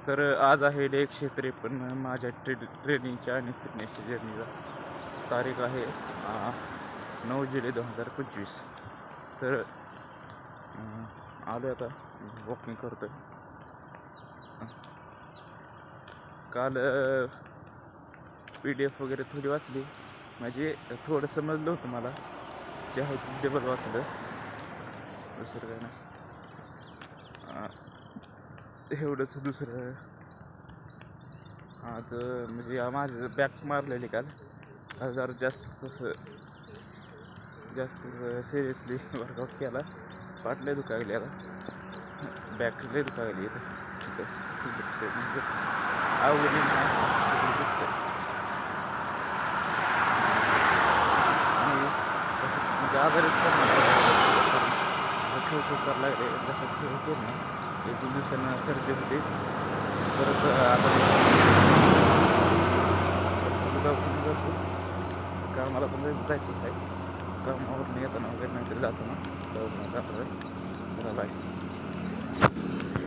तर आज आहे डे 153 माझ्या ट्रेनिंगच्या आणि फिटनेसच्या जर्नीचा. तारीख आहे 9 जुलै 2025. तर आलो आता वॉकिंग करतो आहे. काल PDF वगैरे थोडी वाचली, म्हणजे थोडं समजलं होतं मला, जे आहे ते डबल वाचलं, दुसरं काय नाही. एवढंच. दुसरं आज म्हणजे माझं बॅक मारलेली काल जरा जास्त सिरियसली वर्कआउट केला. पाठ लय दुखायली, आता बॅक लय दुखायली इथं म्हणजे आवडली म्हणजे आजारीच खूप करायला लागले. जसं खेळ ना 1-2 दिवसांना सर्दी होती. परत आता कामाला पण जायचंच आहे. कामावरून येताना वगैरे नाहीतरी जाताना. बाय.